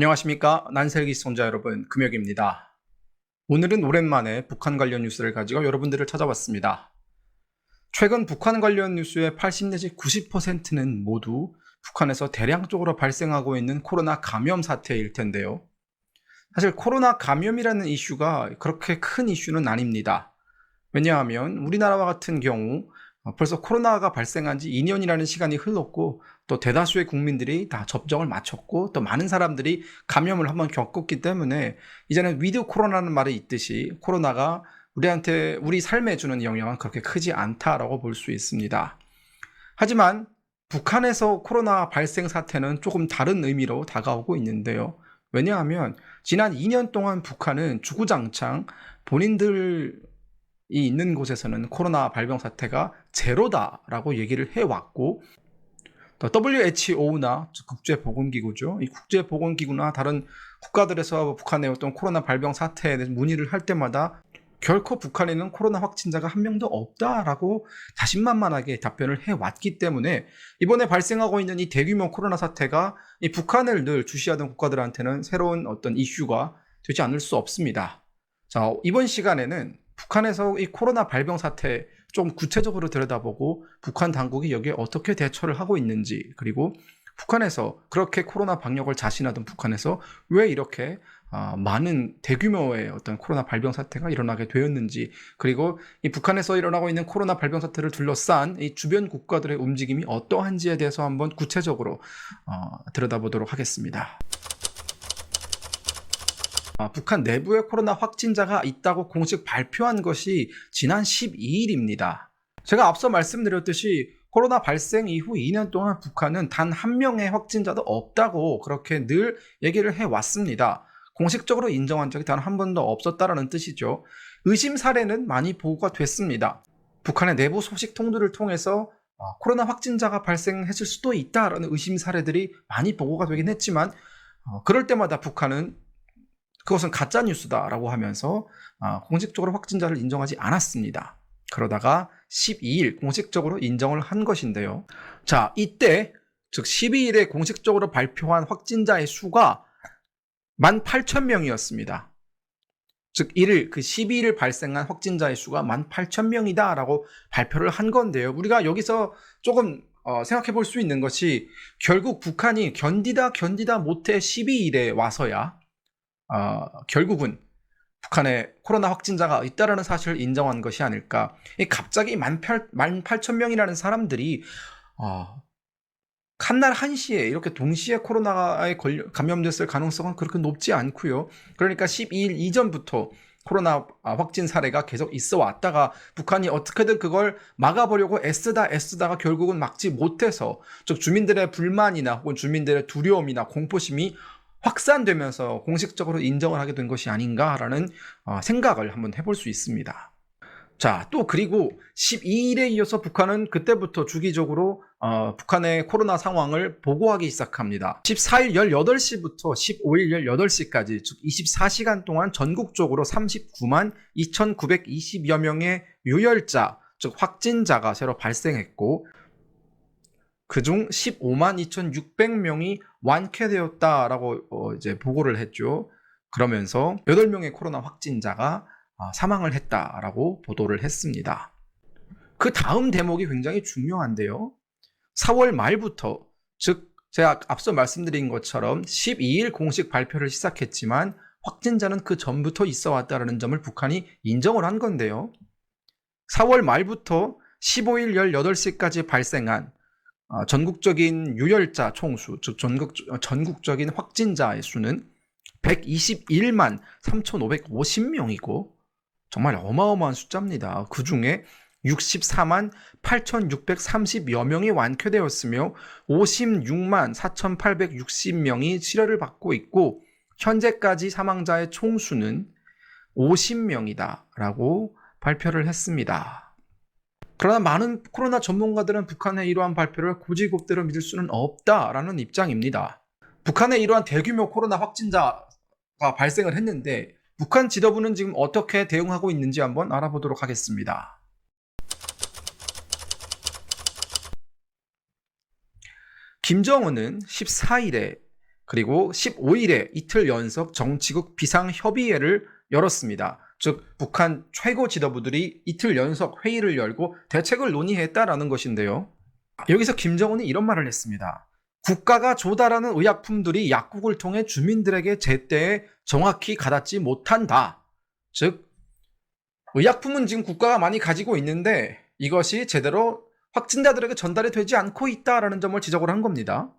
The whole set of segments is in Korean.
안녕하십니까. 난셀기 시청자 여러분, 금혁입니다. 오늘은 오랜만에 북한 관련 뉴스를 가지고 여러분들을 찾아왔습니다. 최근 북한 관련 뉴스의 80 내지 90%는 모두 북한에서 대량적으로 발생하고 있는 코로나 감염 사태일 텐데요. 사실 코로나 감염이라는 이슈가 그렇게 큰 이슈는 아닙니다. 왜냐하면 우리나라와 같은 경우 벌써 코로나가 발생한 지 2년이라는 시간이 흘렀고, 또 대다수의 국민들이 다 접종을 마쳤고, 또 많은 사람들이 감염을 한번 겪었기 때문에 이제는 위드 코로나라는 말이 있듯이 코로나가 우리 삶에 주는 영향은 그렇게 크지 않다라고 볼 수 있습니다. 하지만 북한에서 코로나 발생 사태는 조금 다른 의미로 다가오고 있는데요. 왜냐하면 지난 2년 동안 북한은 주구장창 본인들 이 있는 곳에서는 코로나 발병 사태가 제로다라고 얘기를 해왔고, 또 WHO나 국제보건기구죠. 이 국제보건기구나 다른 국가들에서 북한의 어떤 코로나 발병 사태에 대해서 문의를 할 때마다 결코 북한에는 코로나 확진자가 한 명도 없다라고 자신만만하게 답변을 해왔기 때문에 이번에 발생하고 있는 이 대규모 코로나 사태가 이 북한을 늘 주시하던 국가들한테는 새로운 어떤 이슈가 되지 않을 수 없습니다. 자, 이번 시간에는 북한에서 이 코로나 발병 사태 좀 구체적으로 들여다보고 북한 당국이 여기에 어떻게 대처를 하고 있는지, 그리고 북한에서 그렇게 코로나 방역을 자신하던 북한에서 왜 이렇게 많은 대규모의 어떤 코로나 발병 사태가 일어나게 되었는지, 그리고 이 북한에서 일어나고 있는 코로나 발병 사태를 둘러싼 이 주변 국가들의 움직임이 어떠한지에 대해서 한번 구체적으로 들여다보도록 하겠습니다. 북한 내부에 코로나 확진자가 있다고 공식 발표한 것이 지난 12일입니다. 제가 앞서 말씀드렸듯이 코로나 발생 이후 2년 동안 북한은 단 한 명의 확진자도 없다고 그렇게 늘 얘기를 해왔습니다. 공식적으로 인정한 적이 단 한 번도 없었다는 뜻이죠. 의심 사례는 많이 보고가 됐습니다. 북한의 내부 소식통들을 통해서 코로나 확진자가 발생했을 수도 있다라는 의심 사례들이 많이 보고가 되긴 했지만, 그럴 때마다 북한은 그것은 가짜뉴스다라고 하면서 공식적으로 확진자를 인정하지 않았습니다. 그러다가 12일 공식적으로 인정을 한 것인데요. 자, 이때 즉 12일에 공식적으로 발표한 확진자의 수가 18,000명이었습니다. 즉 12일을 발생한 확진자의 수가 18,000명이다 라고 발표를 한 건데요. 우리가 여기서 조금 생각해 볼 수 있는 것이, 결국 북한이 견디다 못해 12일에 와서야 결국은 북한에 코로나 확진자가 있다는 사실을 인정한 것이 아닐까. 갑자기 18,000명이라는 사람들이 한날 한시에 이렇게 동시에 코로나에 감염됐을 가능성은 그렇게 높지 않고요. 그러니까 12일 이전부터 코로나 확진 사례가 계속 있어 왔다가 북한이 어떻게든 그걸 막아보려고 애쓰다가 결국은 막지 못해서, 즉 주민들의 불만이나 혹은 주민들의 두려움이나 공포심이 확산되면서 공식적으로 인정을 하게 된 것이 아닌가라는 생각을 한번 해볼 수 있습니다. 자, 또 그리고 12일에 이어서 북한은 그때부터 주기적으로 북한의 코로나 상황을 보고하기 시작합니다. 14일 18시부터 15일 18시까지 즉 24시간 동안 전국적으로 39만 2,920여 명의 유혈자, 즉 확진자가 새로 발생했고, 그중 15만 2,600명이 완쾌되었다라고 이제 보고를 했죠. 그러면서 8명의 코로나 확진자가 사망을 했다라고 보도를 했습니다. 그 다음 대목이 굉장히 중요한데요. 4월 말부터, 즉 제가 앞서 말씀드린 것처럼 12일 공식 발표를 시작했지만 확진자는 그 전부터 있어 왔다는 점을 북한이 인정을 한 건데요. 4월 말부터 15일 18시까지 발생한 전국적인 유혈자 총수, 즉 전국적인 확진자의 수는 121만 3,550명이고 정말 어마어마한 숫자입니다. 그 중에 64만 8,630여 명이 완쾌되었으며 56만 4,860명이 치료를 받고 있고, 현재까지 사망자의 총수는 50명이다라고 발표를 했습니다. 그러나 많은 코로나 전문가들은 북한의 이러한 발표를 고지곡대로 믿을 수는 없다라는 입장입니다. 북한의 이러한 대규모 코로나 확진자가 발생을 했는데 북한 지도부는 지금 어떻게 대응하고 있는지 한번 알아보도록 하겠습니다. 김정은은 14일에 그리고 15일에 이틀 연속 정치국 비상협의회를 열었습니다. 즉 북한 최고 지도부들이 이틀 연속 회의를 열고 대책을 논의했다라는 것인데요. 여기서 김정은이 이런 말을 했습니다. 국가가 조달하는 의약품들이 약국을 통해 주민들에게 제때에 정확히 가닿지 못한다. 즉 의약품은 지금 국가가 많이 가지고 있는데 이것이 제대로 확진자들에게 전달이 되지 않고 있다라는 점을 지적을 한 겁니다.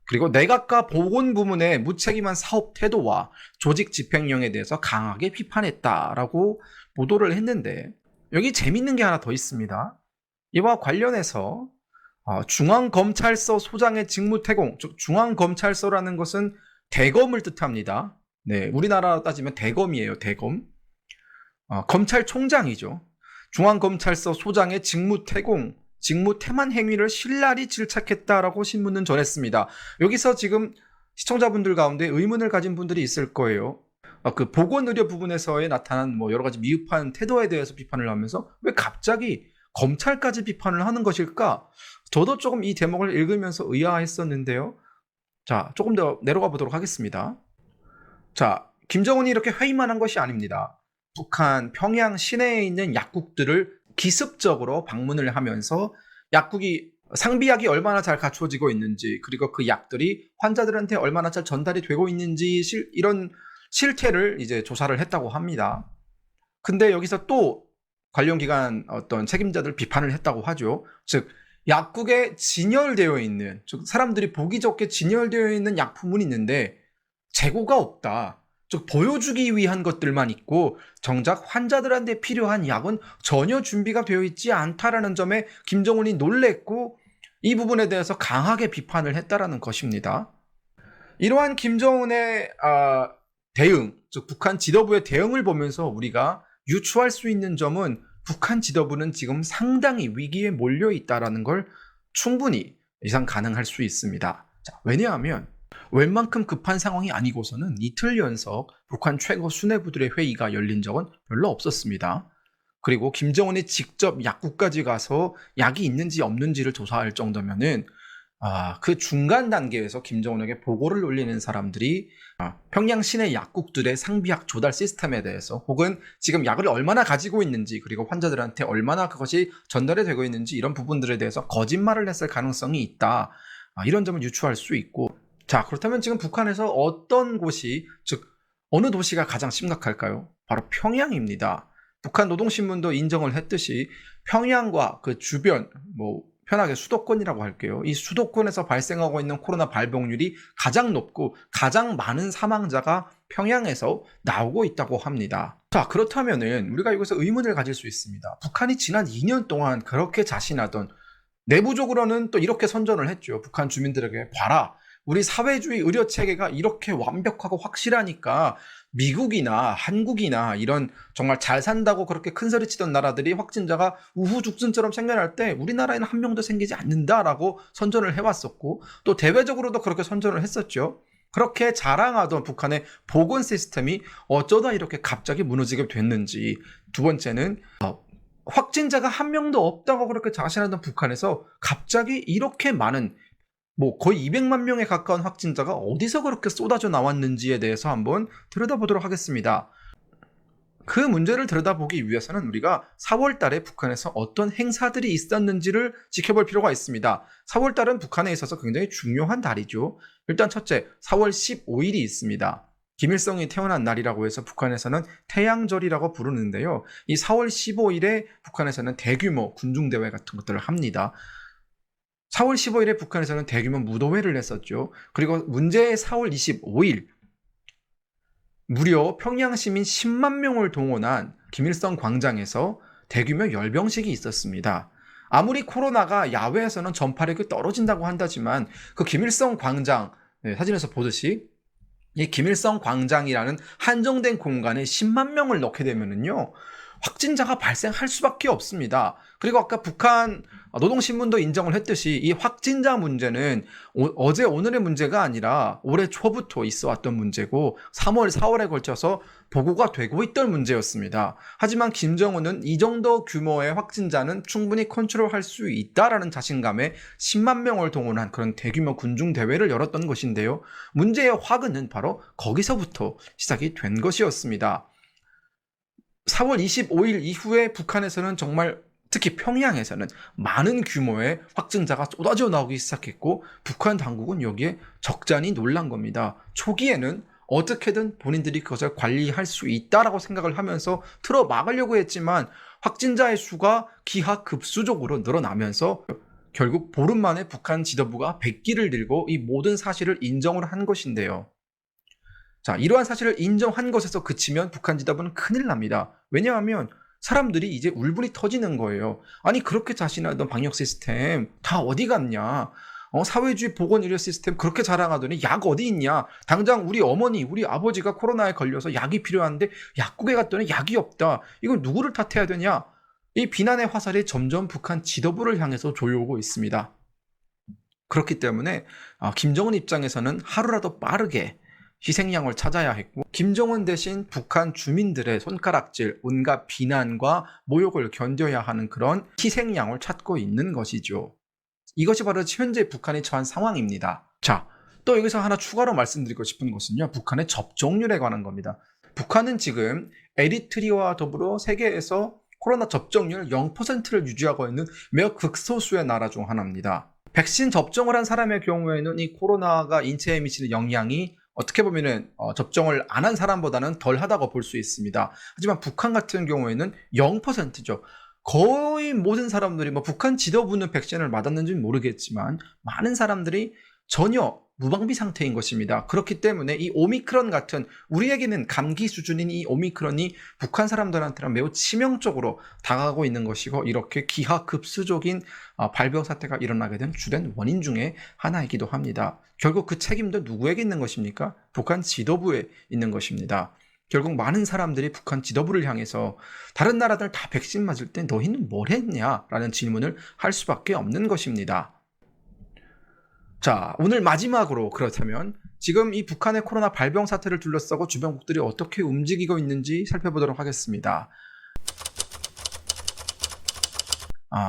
그리고 내각과 보건부문의 무책임한 사업 태도와 조직 집행령에 대해서 강하게 비판했다라고 보도를 했는데 여기 재밌는 게 하나 더 있습니다. 이와 관련해서 중앙검찰서 소장의 직무 태공, 즉 중앙검찰서라는 것은 대검을 뜻합니다. 네, 우리나라 따지면 대검이에요. 대검. 검찰총장이죠. 중앙검찰서 소장의 직무 태공, 직무 태만 행위를 신랄히 질책했다라고 신문은 전했습니다. 여기서 지금 시청자분들 가운데 의문을 가진 분들이 있을 거예요. 그 보건의료 부분에서의 나타난 여러 가지 미흡한 태도에 대해서 비판을 하면서 왜 갑자기 검찰까지 비판을 하는 것일까? 저도 조금 이 대목을 읽으면서 의아했었는데요. 자, 조금 더 내려가 보도록 하겠습니다. 자, 김정은이 이렇게 회의만 한 것이 아닙니다. 북한 평양 시내에 있는 약국들을 기습적으로 방문을 하면서 약국이 상비약이 얼마나 잘 갖추어지고 있는지, 그리고 그 약들이 환자들한테 얼마나 잘 전달이 되고 있는지 이런 실태를 이제 조사를 했다고 합니다. 근데 여기서 또 관련 기관 어떤 책임자들 비판을 했다고 하죠. 즉 약국에 진열되어 있는, 즉 사람들이 보기 좋게 진열되어 있는 약품은 있는데 재고가 없다. 즉 보여주기 위한 것들만 있고 정작 환자들한테 필요한 약은 전혀 준비가 되어 있지 않다라는 점에 김정은이 놀랬고 이 부분에 대해서 강하게 비판을 했다라는 것입니다. 이러한 김정은의 대응, 즉 북한 지도부의 대응을 보면서 우리가 유추할 수 있는 점은 북한 지도부는 지금 상당히 위기에 몰려 있다라는 걸 충분히 예상 가능할 수 있습니다. 자, 왜냐하면 웬만큼 급한 상황이 아니고서는 이틀 연속 북한 최고 수뇌부들의 회의가 열린 적은 별로 없었습니다. 그리고 김정은이 직접 약국까지 가서 약이 있는지 없는지를 조사할 정도면은 그 중간 단계에서 김정은에게 보고를 올리는 사람들이 평양 시내 약국들의 상비약 조달 시스템에 대해서 혹은 지금 약을 얼마나 가지고 있는지 그리고 환자들한테 얼마나 그것이 전달이 되고 있는지 이런 부분들에 대해서 거짓말을 했을 가능성이 있다. 이런 점을 유추할 수 있고 자, 그렇다면 지금 북한에서 어떤 곳이, 즉 어느 도시가 가장 심각할까요? 바로 평양입니다. 북한 노동신문도 인정을 했듯이 평양과 그 주변, 편하게 수도권이라고 할게요. 이 수도권에서 발생하고 있는 코로나 발병률이 가장 높고 가장 많은 사망자가 평양에서 나오고 있다고 합니다. 자, 그렇다면은 우리가 여기서 의문을 가질 수 있습니다. 북한이 지난 2년 동안 그렇게 자신하던 내부적으로는 또 이렇게 선전을 했죠. 북한 주민들에게 봐라. 우리 사회주의 의료 체계가 이렇게 완벽하고 확실하니까 미국이나 한국이나 이런 정말 잘 산다고 그렇게 큰 소리 치던 나라들이 확진자가 우후죽순처럼 생겨날 때 우리나라에는 한 명도 생기지 않는다라고 선전을 해왔었고 또 대외적으로도 그렇게 선전을 했었죠. 그렇게 자랑하던 북한의 보건 시스템이 어쩌다 이렇게 갑자기 무너지게 됐는지, 두 번째는 확진자가 한 명도 없다고 그렇게 자신하던 북한에서 갑자기 이렇게 많은 거의 200만 명에 가까운 확진자가 어디서 그렇게 쏟아져 나왔는지에 대해서 한번 들여다보도록 하겠습니다. 그 문제를 들여다보기 위해서는 우리가 4월 달에 북한에서 어떤 행사들이 있었는지를 지켜볼 필요가 있습니다. 4월 달은 북한에 있어서 굉장히 중요한 달이죠. 일단 첫째, 4월 15일이 있습니다. 김일성이 태어난 날이라고 해서 북한에서는 태양절이라고 부르는데요. 이 4월 15일에 북한에서는 대규모 군중대회 같은 것들을 합니다. 4월 15일에 북한에서는 대규모 무도회를 했었죠. 그리고 문제의 4월 25일 무려 평양 시민 10만 명을 동원한 김일성 광장에서 대규모 열병식이 있었습니다. 아무리 코로나가 야외에서는 전파력이 떨어진다고 한다지만 그 김일성 광장, 사진에서 보듯이 이 김일성 광장이라는 한정된 공간에 10만 명을 넣게 되면은요, 확진자가 발생할 수밖에 없습니다. 그리고 아까 북한 노동신문도 인정을 했듯이 이 확진자 문제는 어제 오늘의 문제가 아니라 올해 초부터 있어왔던 문제고 3월, 4월에 걸쳐서 보고가 되고 있던 문제였습니다. 하지만 김정은은 이 정도 규모의 확진자는 충분히 컨트롤할 수 있다라는 자신감에 10만 명을 동원한 그런 대규모 군중대회를 열었던 것인데요. 문제의 화근은 바로 거기서부터 시작이 된 것이었습니다. 4월 25일 이후에 북한에서는 정말 특히 평양에서는 많은 규모의 확진자가 쏟아져 나오기 시작했고 북한 당국은 여기에 적잖이 놀란 겁니다. 초기에는 어떻게든 본인들이 그것을 관리할 수 있다라고 생각을 하면서 틀어막으려고 했지만 확진자의 수가 기하급수적으로 늘어나면서 결국 보름 만에 북한 지도부가 백기를 들고 이 모든 사실을 인정을 한 것인데요. 자, 이러한 사실을 인정한 것에서 그치면 북한 지도부는 큰일 납니다. 왜냐하면 사람들이 이제 울분이 터지는 거예요. 아니 그렇게 자신하던 방역 시스템 다 어디 갔냐? 사회주의 보건의료 시스템 그렇게 자랑하더니 약 어디 있냐? 당장 우리 어머니, 우리 아버지가 코로나에 걸려서 약이 필요한데 약국에 갔더니 약이 없다. 이걸 누구를 탓해야 되냐? 이 비난의 화살이 점점 북한 지도부를 향해서 졸려오고 있습니다. 그렇기 때문에 김정은 입장에서는 하루라도 빠르게 희생양을 찾아야 했고 김정은 대신 북한 주민들의 손가락질, 온갖 비난과 모욕을 견뎌야 하는 그런 희생양을 찾고 있는 것이죠. 이것이 바로 현재 북한이 처한 상황입니다. 자, 또 여기서 하나 추가로 말씀드리고 싶은 것은요. 북한의 접종률에 관한 겁니다. 북한은 지금 에리트리아와 더불어 세계에서 코로나 접종률 0%를 유지하고 있는 매우 극소수의 나라 중 하나입니다. 백신 접종을 한 사람의 경우에는 이 코로나가 인체에 미치는 영향이 어떻게 보면은 접종을 안 한 사람보다는 덜 하다고 볼 수 있습니다. 하지만 북한 같은 경우에는 0%죠. 거의 모든 사람들이 북한 지도부는 백신을 맞았는지는 모르겠지만 많은 사람들이 전혀 무방비 상태인 것입니다. 그렇기 때문에 이 오미크론 같은 우리에게는 감기 수준인 이 오미크론이 북한 사람들한테는 매우 치명적으로 다가가고 있는 것이고 이렇게 기하급수적인 발병 사태가 일어나게 된 주된 원인 중에 하나이기도 합니다. 결국 그 책임도 누구에게 있는 것입니까? 북한 지도부에 있는 것입니다. 결국 많은 사람들이 북한 지도부를 향해서 다른 나라들 다 백신 맞을 때 너희는 뭘 했냐라는 질문을 할 수밖에 없는 것입니다. 자, 오늘 마지막으로 그렇다면 지금 이 북한의 코로나 발병 사태를 둘러싸고 주변국들이 어떻게 움직이고 있는지 살펴보도록 하겠습니다.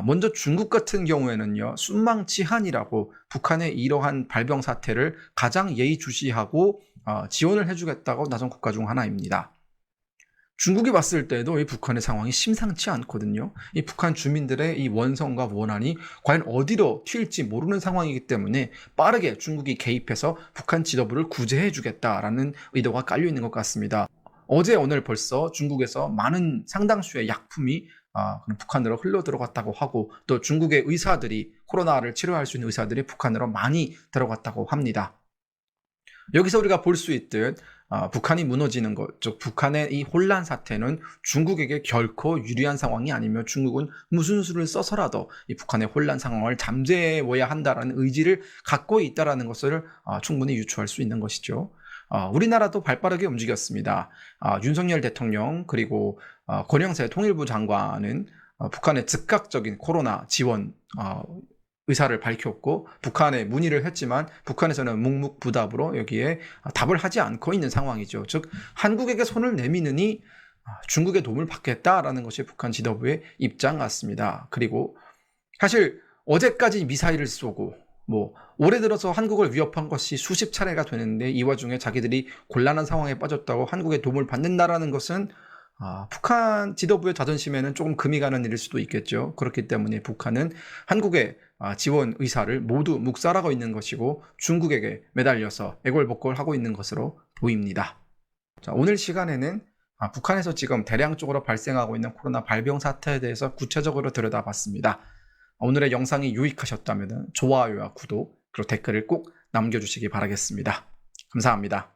먼저 중국 같은 경우에는요, 순망치한이라고 북한의 이러한 발병 사태를 가장 예의주시하고 지원을 해주겠다고 나선 국가 중 하나입니다. 중국이 봤을 때도 이 북한의 상황이 심상치 않거든요. 이 북한 주민들의 이 원성과 원한이 과연 어디로 튈지 모르는 상황이기 때문에 빠르게 중국이 개입해서 북한 지도부를 구제해 주겠다라는 의도가 깔려 있는 것 같습니다. 어제 오늘 벌써 중국에서 많은 상당수의 약품이 북한으로 흘러 들어갔다고 하고 또 중국의 의사들이 코로나를 치료할 수 있는 의사들이 북한으로 많이 들어갔다고 합니다. 여기서 우리가 볼 수 있듯 북한이 무너지는 것, 즉 북한의 이 혼란 사태는 중국에게 결코 유리한 상황이 아니며 중국은 무슨 수를 써서라도 이 북한의 혼란 상황을 잠재워야 한다는 의지를 갖고 있다는 것을 충분히 유추할 수 있는 것이죠. 우리나라도 발빠르게 움직였습니다. 윤석열 대통령 그리고 권영세 통일부 장관은 북한의 즉각적인 코로나 지원 의사를 밝혔고 북한에 문의를 했지만 북한에서는 묵묵부답으로 여기에 답을 하지 않고 있는 상황이죠. 즉 한국에게 손을 내미느니 중국의 도움을 받겠다라는 것이 북한 지도부의 입장 같습니다. 그리고 사실 어제까지 미사일을 쏘고 올해 들어서 한국을 위협한 것이 수십 차례가 되는데 이 와중에 자기들이 곤란한 상황에 빠졌다고 한국의 도움을 받는다라는 것은 북한 지도부의 자존심에는 조금 금이 가는 일일 수도 있겠죠. 그렇기 때문에 북한은 한국의 지원 의사를 모두 묵살하고 있는 것이고 중국에게 매달려서 애걸복걸하고 있는 것으로 보입니다. 자, 오늘 시간에는 북한에서 지금 대량적으로 발생하고 있는 코로나 발병 사태에 대해서 구체적으로 들여다봤습니다. 오늘의 영상이 유익하셨다면 좋아요와 구독 그리고 댓글을 꼭 남겨주시기 바라겠습니다. 감사합니다.